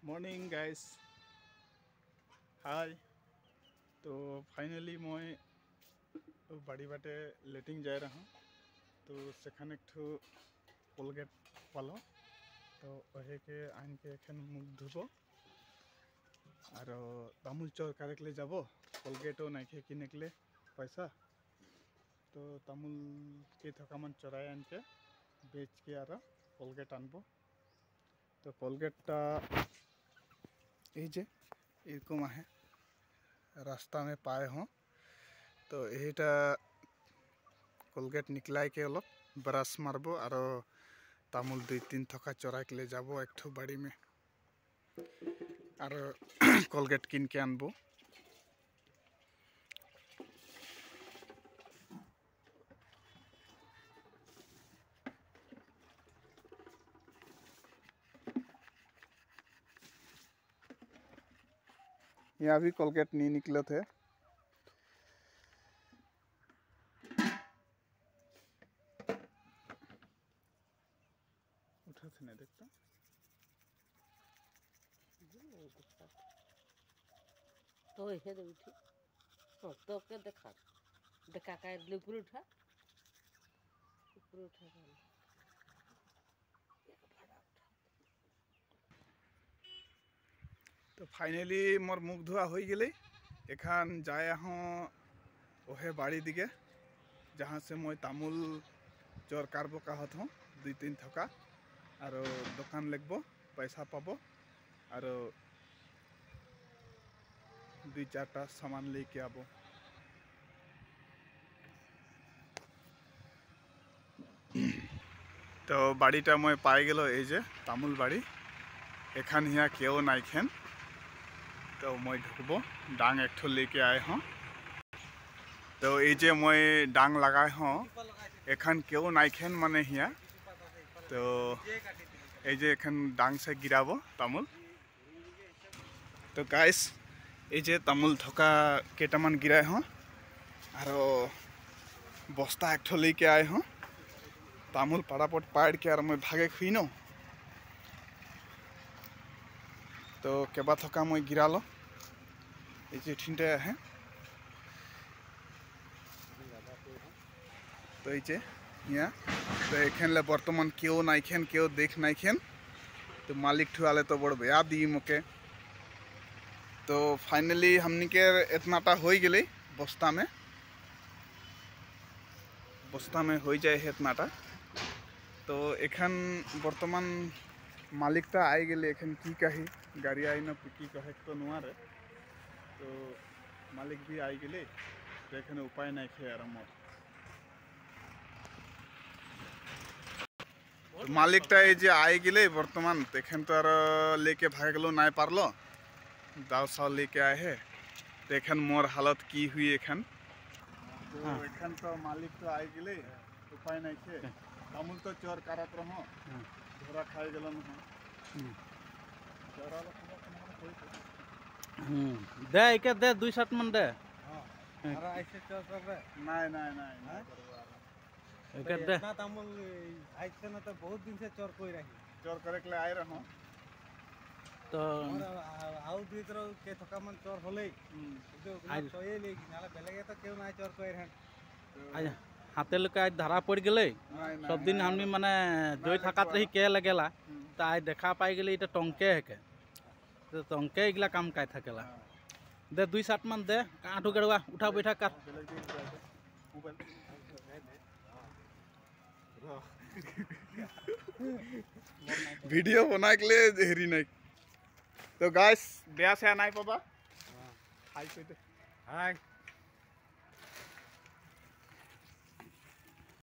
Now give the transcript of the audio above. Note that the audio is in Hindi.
Morning guys hi. तो फाइनली मैं बाड़ी बाटे लेटिंग जा रहा हूँ। तो सेखाने एक कोलगेट पालो तो वही के आन के एखन मुख धुबो और तामुल चौर कारेकले जाबो कोलगेटो नाइखे किनेकले पैसा तो तामुल के थकामान चौराय आन के बेच के और कोलगेट आनबो। तो कोलगेटा एरकम है रास्ता में पाए हों तो यहीटा कोलगेट निकलाई के अलग ब्रश मारबो और तामुल 2-3 थका चौरा के ले जाबो एक ठो बाड़ी में और कोलगेट किन के आनबो। यहाँ भी कोलगेट नहीं निकले थे। उठा थे नहीं देखता तो हे दे उठी तो के देखा देखा का ऊपर उठा तो फाइनली मोर मुख धोआ हो गए एखान जाए हाँ ओहे बाड़ी दिगे जहाँ से मैं तामुल चोर कारबो कहत हूँ 2-3 थका और दुकान लगबो पैसा पाबो और 2-4टा सामान लेके आबो। तो बाड़ीटा मैं पाई गेलो ये तामुल बाड़ी एखान हिया केओ नाइखेन तो मैं ढुकबो डांग एक ठो लेके आए हाँ। तो ये मैं डांग लगाए हाँ एखान केओ नाइखेन माने हिया तो ये एखान डांग से गिराबो तामुल। तो गाइस ये तामुल थका केटामान गिराए हाँ और बस्ता एक ठो लेके आए हाँ तामुल पड़ापट पाड़ के और मैं भागे खुई नो तो केबा थका मैं गिरा लो ये ठीनटे है। तो ये यहाँ तो एखन बर्तमान क्यों नाइखेन क्यों देख नाइखेन तो मालिक ठुआले तो बड़ बया दी मोके। तो फाइनली हमनी के इतनाटा हो गए बस्ता में हो जाए इतनाटा। तो एखन बर्तमान मालिकटा आई गए एखन की कही गाड़ी आई ना की कहे तो नुआरे तो मालिक भी आई गए तो एखन उपाय नहीं खे यार मोर। तो मालिकटा ये आई गए बर्तमान तो एखन तो और लेके भाग गलो नहीं पारलो दाव साव लेके आए है तो एखन मोर हालत की हुई एखन। तो एखन तो मालिक तो आई गए उपाय नहीं खे तामुल तो चोर करत रहो धोरा खाई गलन दे के दे 2-7 मन दे अरे ऐसे चोर कर रहे नहीं के दे ना तामुल ऐसे ना तो बहुत दिन से चोर कोई रही चोर करे के लिए आए रहो तो आउ दुई तरह के थका मन चोर होले जो सोये ले नाला बेलगे तो क्यों ना चोर कोई रहन आज हाथे लोग आज धरा पड़ गए सब दिन हमनी माने जोई थकात रही के लगेला तो आज देखा पाई गए इटा टंके है के तो टंके इगला काम काय थकेला दे 2-7 मन दे काठू गड़वा उठा बैठा कर वीडियो बना के लिए देरी नहीं। तो गाइस ब्याह से आना है पापा हाय हाय